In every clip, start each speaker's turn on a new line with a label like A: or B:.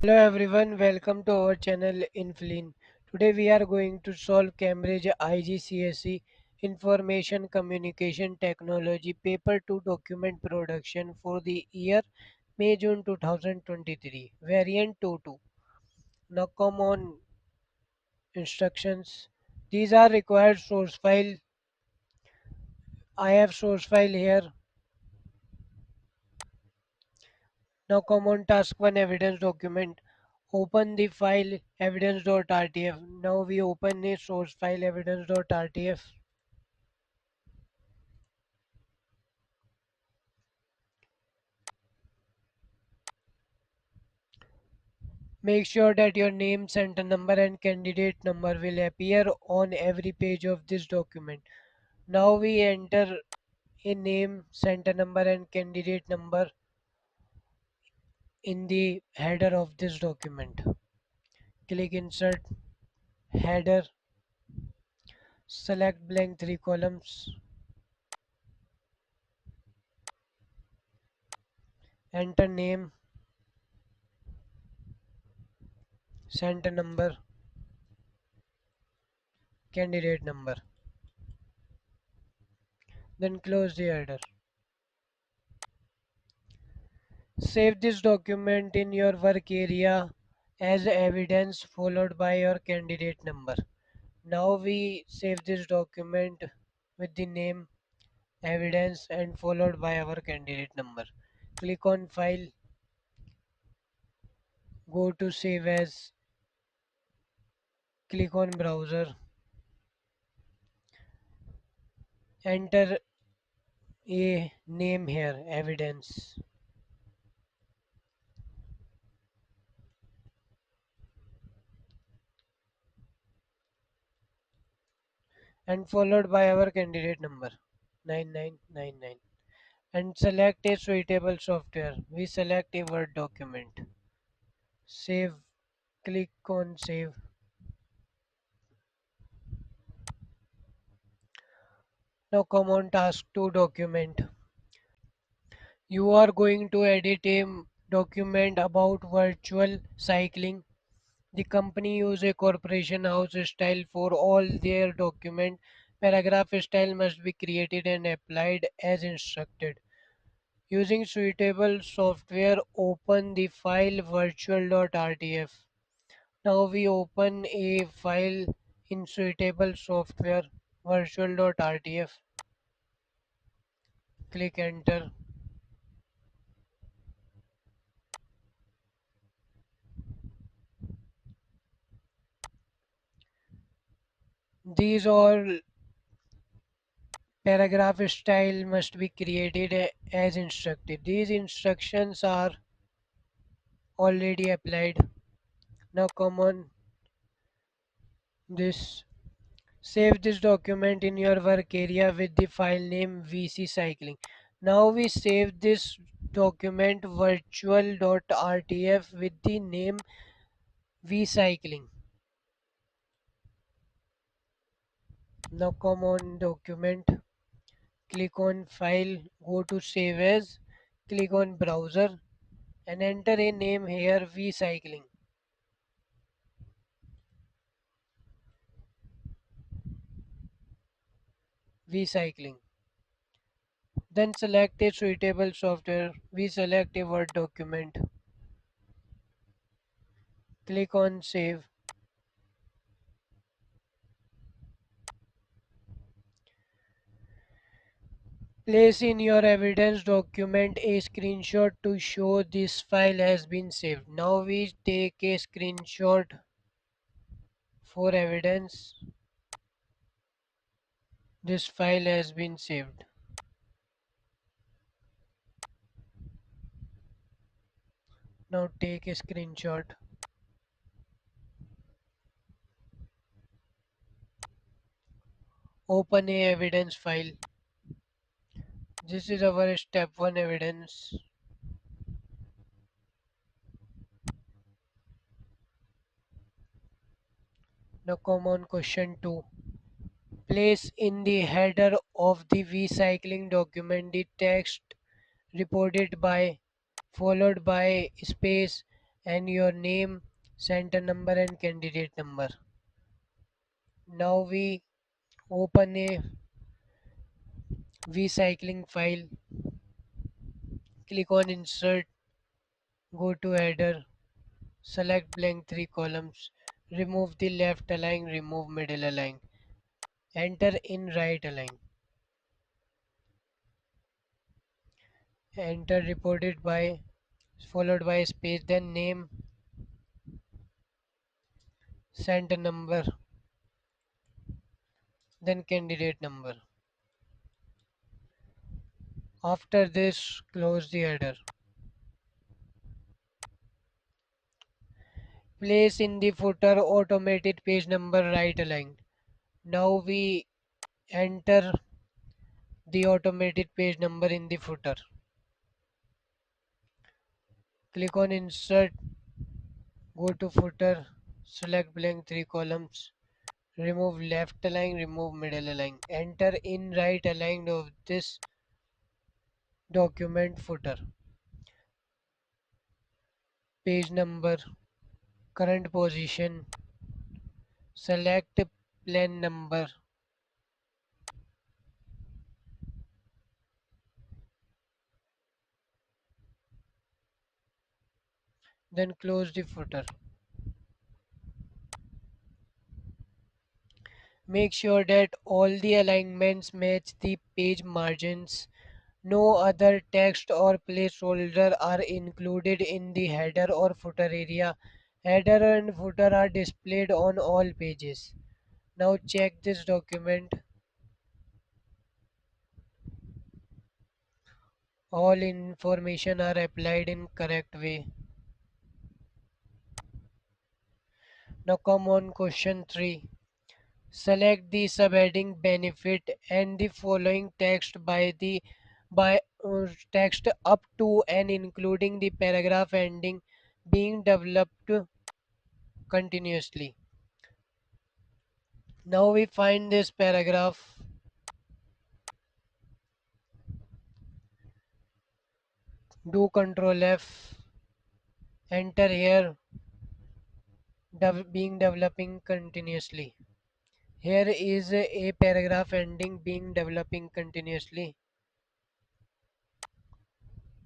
A: Hello everyone, welcome to our channel Inflin. Today we are going to solve Cambridge IGCSE Information Communication Technology Paper 2 Document Production for the year May-June 2023, Variant 22. Now come on instructions. These are required source file. I have source file here. Now come on task 1 evidence document. Open the file evidence.rtf. Now we open the source file evidence.rtf. Make sure that your name, center number and candidate number will appear on every page of this document. Now we enter a name, center number and candidate number in the header of this document. Click insert, header, select blank 3 columns, enter name, center number, candidate number. Then close the header. Save this document in your work area as evidence followed by your candidate number. Now we save this document with the name evidence and followed by our candidate number. Click on file, go to save as, click on browser, enter a name here evidence and followed by our candidate number 9999 and select a suitable software. We select a Word document. Save, click on save. Now come on task 2 document. You are going to edit a document about virtual cycling. The company use a corporation house style for all their document. Paragraph style must be created and applied as instructed. Using suitable software, open the file virtual.rtf. Now we open a file in suitable software virtual.rtf. Click enter. These all paragraph style must be created as instructed. These instructions are already applied. Now come on this. Save this document in your work area with the file name VC Cycling. Now we save this document virtual.rtf with the name vCycling. Now come on document, click on file, go to save as, click on browser and enter a name here vCycling. vCycling. Then select a suitable software. We select a Word document. Click on save. Place in your evidence document a screenshot to show this file has been saved. Now we take a screenshot for evidence. This file has been saved. Now take a screenshot. Open a evidence file. This is our step 1 evidence. Now come on question 2. Place in the header of the vCycling document the text reported by followed by space and your name, center number and candidate number. Now we open a recycling file, click on insert, go to header, select blank 3 columns, remove the left align, remove middle align, enter in right align, enter reported by followed by space, then name, center number, then candidate number. After this, close the header. Place in the footer automated page number right aligned. Now we enter the automated page number in the footer. Click on insert, go to footer, select blank 3 columns, remove left align, remove middle align, enter in right aligned of this document footer, page number, current position, select plan number, then close the footer. Make sure that all the alignments match the page margins. No other text or placeholder are included in the header or footer area. Header and footer are displayed on all pages. Now check this document. All information are applied in correct way. Now come on question 3. Select the subheading benefit and the following text by text up to and including the paragraph ending being developed continuously. Now we find this paragraph, do control F, enter here, being developing continuously. Here is a paragraph ending being developing continuously.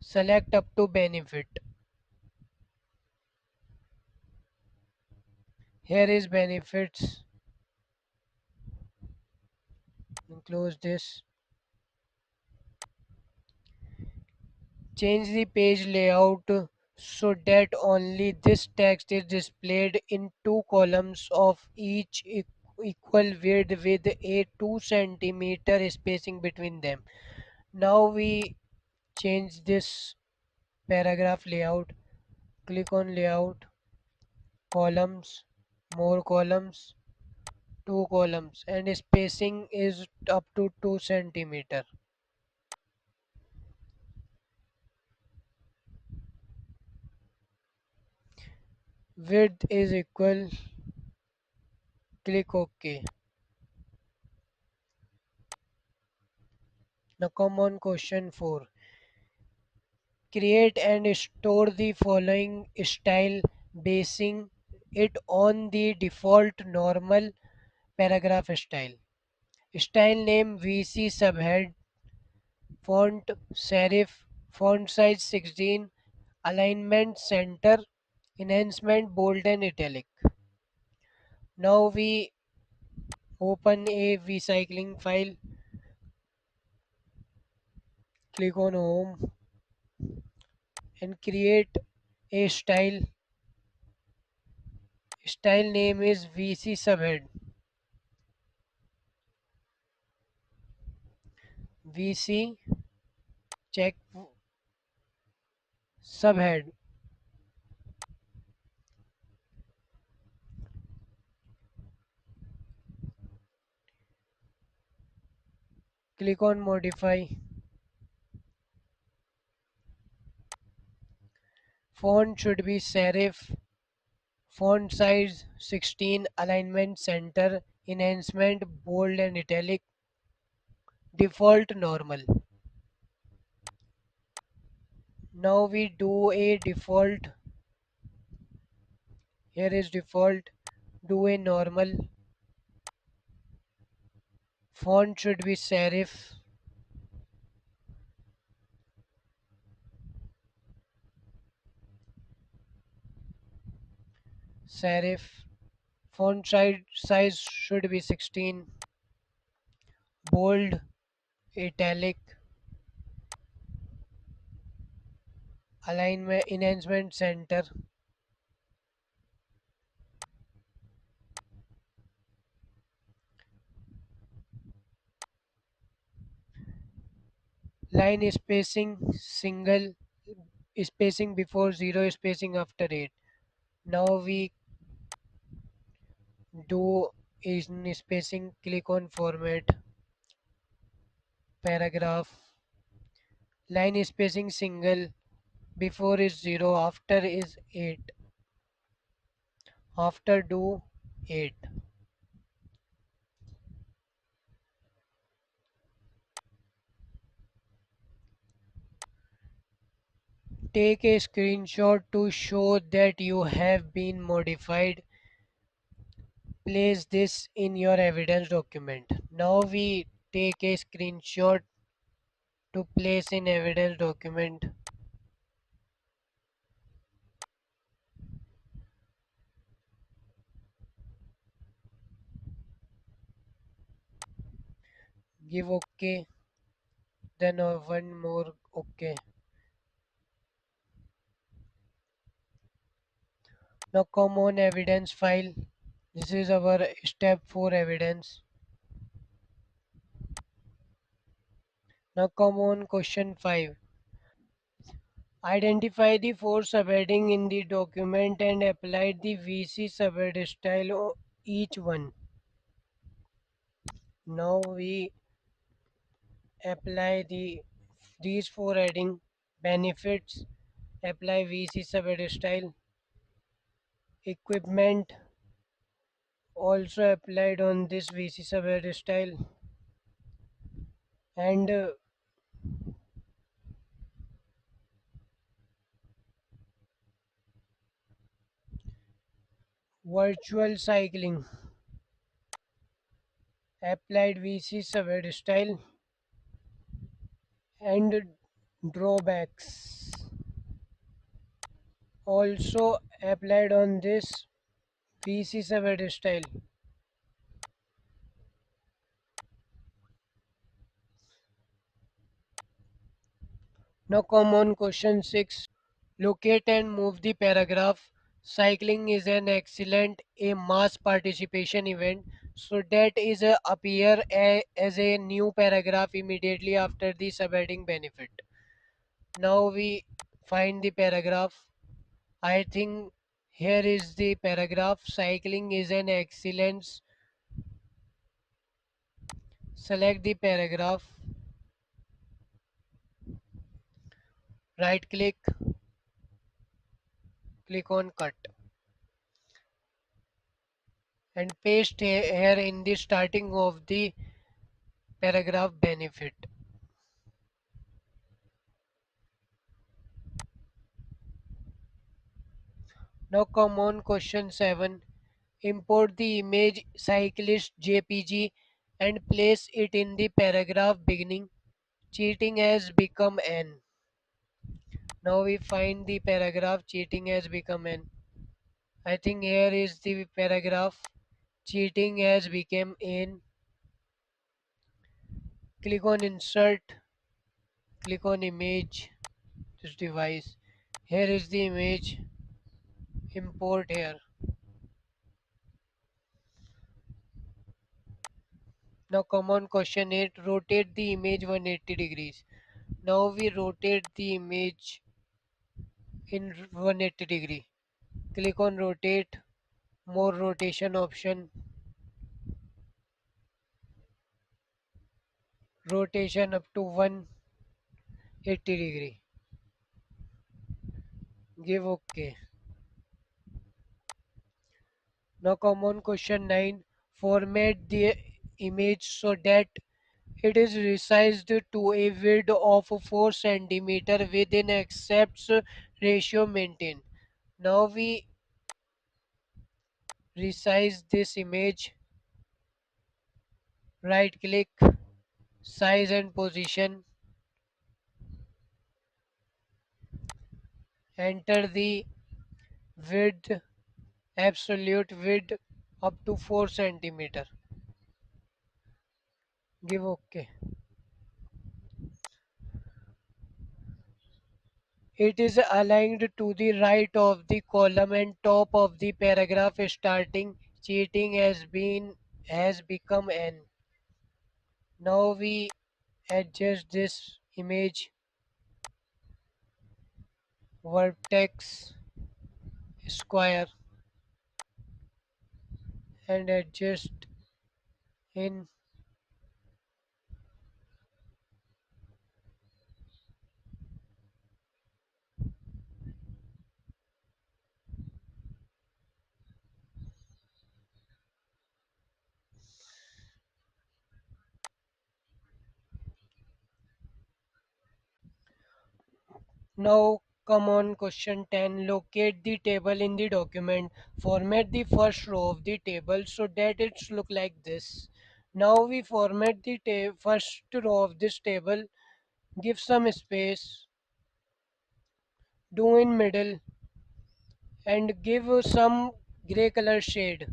A: Select up to benefit. Here is benefits. Close this. Change the page layout so that only this text is displayed in 2 columns of each equal width with a 2 centimeter spacing between them. Now we change this paragraph layout. Click on layout, columns, more columns, 2 columns, and spacing is up to 2 centimeter. Width is equal. Click OK. Now come on question 4. Create and store the following style basing it on the default normal paragraph style. Style name VC subhead, font serif, font size 16, alignment center, enhancement bold and italic. Now we open a recycling file, click on home and create a style. Style name is VC subhead. VC check subhead. Click on modify. Font should be serif. Font size 16. Alignment center. Enhancement bold and italic. Default normal. Now we do a default Here is default. Do a normal. Font should be serif. Serif. Size should be 16. Bold, italic, alignment, enhancement center. Line spacing single, spacing before 0, spacing after 8. Now we do in spacing, click on format, paragraph, line spacing single, before is 0, after is 8, after do 8. Take a screenshot to show that you have been modified. Place this in your evidence document. Now we take a screenshot to place in evidence document. Give OK, then one more OK. Now come on evidence file. This is our step 4 evidence. Now come on question 5. Identify the four subheading in the document and apply the VC subhead style each one. Now we apply these four heading benefits, apply VC subhead style, equipment also applied on this VC subhead style, and virtual cycling applied VC subhead style, and drawbacks also applied on this VC subhead style. Now come on question 6. Locate and move the paragraph. Cycling is an excellent a mass participation event, so that is appear as a new paragraph immediately after the subheading benefit. Now we find the paragraph. I think here is the paragraph. Cycling is an excellence. Select the paragraph. Right click. Click on cut and paste here in the starting of the paragraph benefit. Now come on question 7. Import the image cyclist JPG and place it in the paragraph beginning. Cheating has become N. Now we find the paragraph cheating has become N. I think here is the paragraph cheating has become N. Click on insert. Click on image. This device. Here is the image. Import here. Now come on question 8. Rotate the image 180 degrees. Now we rotate the image in 180 degree. Click on rotate, more rotation option, rotation up to 180 degree. Give OK. Now come on question 9. Format the image so that it is resized to a width of 4 centimeter within accepts ratio maintained. Now we Resize this image, right click, size and position, enter the width, absolute width up to 4 centimeter. Give OK. It is aligned to the right of the column and top of the paragraph starting cheating has become n. Now we adjust this image vertex square and adjust in. Now come on question 10. Locate the table in the document. Format the first row of the table so that it's look like this. Now we format the first row of this table. Give some space. Do in middle and give some gray color shade.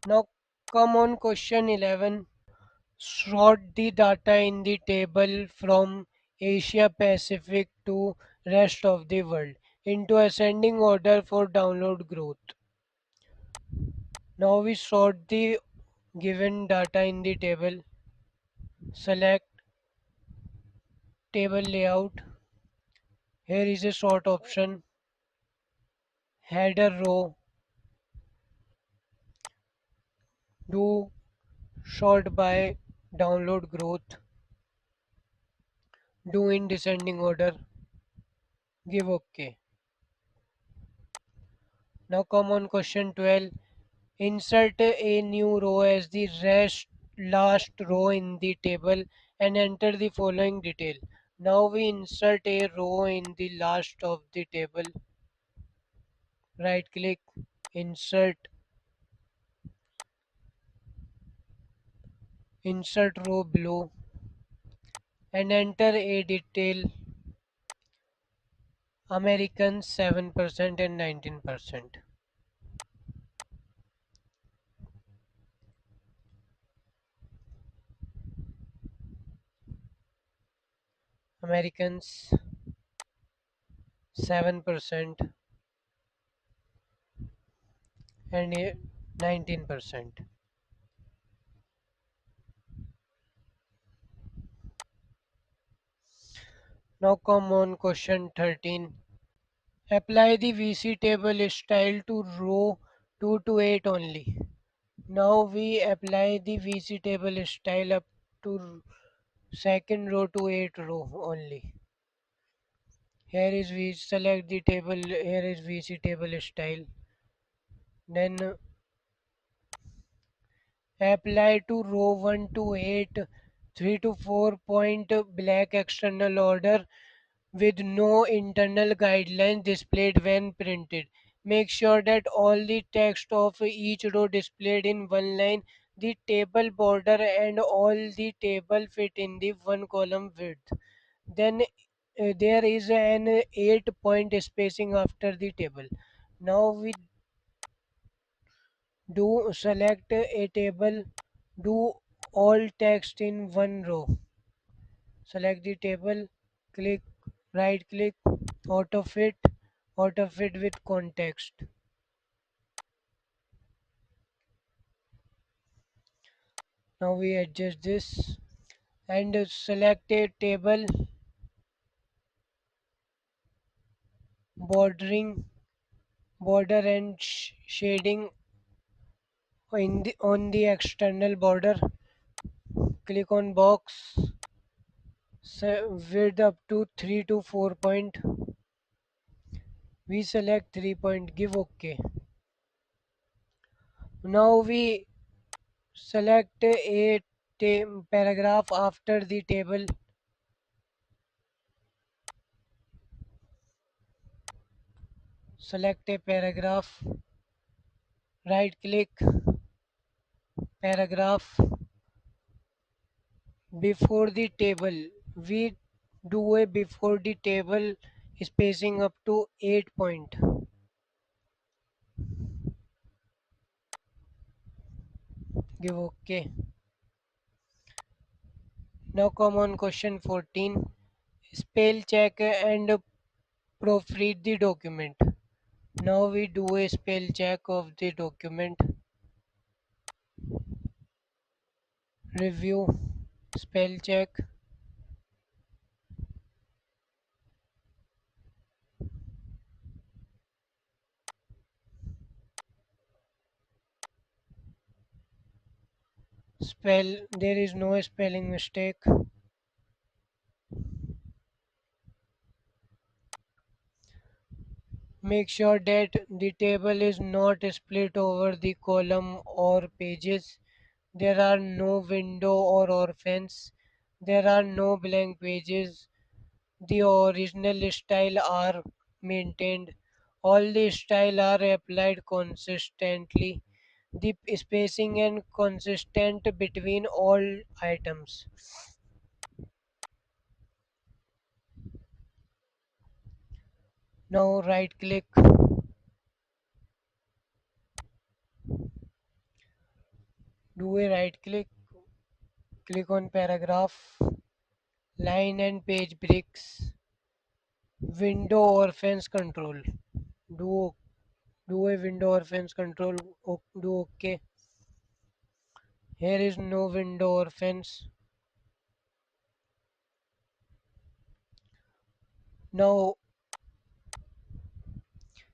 A: Now come on question 11. Sort the data in the table from Asia Pacific to rest of the world into ascending order for download growth. Now we sort the given data in the table. Select table layout. Here is a sort option. Header row. Do sort by download growth. Do in descending order. Give OK. Now come on question 12. Insert a new row as the last row in the table and enter the following detail. Now we insert a row in the last of the table. Right click, insert, insert row below and enter a detail Americans 7% and 19%. Americans 7% and 19%. Now come on question 13. Apply the VC table style to row 2 to 8 only. Now we apply the VC table style up to second row to 8 row only. Here is we select the table, here is VC table style. Then apply to row 1 to 8, 3 to 4 point black external order with no internal guidelines displayed when printed. Make sure that all the text of each row displayed in one line, the table border and all the table fit in the one column width. Then there is an 8 point spacing after the table. Now we do select a table, do all text in one row. Select the table, click, right click, auto fit, auto fit with context. Now we adjust this and select a table, bordering, border and shading on the external border. Click on box, width up to 3 to 4 point. We select 3 point, give OK. Now we select a paragraph after the table. Select a paragraph Right click paragraph before the table. We do a before the table spacing up to 8 point. Give OK. Now come on question 14. Spell check and proofread the document. Now we do a spell check of the document. Review. Spell check. Spell. There is no spelling mistake. Make sure that the table is not split over the column or pages. There are no window or orphans. There are no blank pages. The original style are maintained. All the style are applied consistently. The spacing and consistent between all items. Now right click, do a right click, click on paragraph, line and page breaks, window or fence control. Do do a window or fence control. Do OK. Here is no window or fence. Now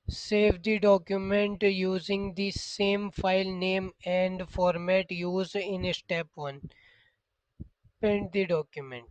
A: save the document using the same file name and format used in step 1. Print the document.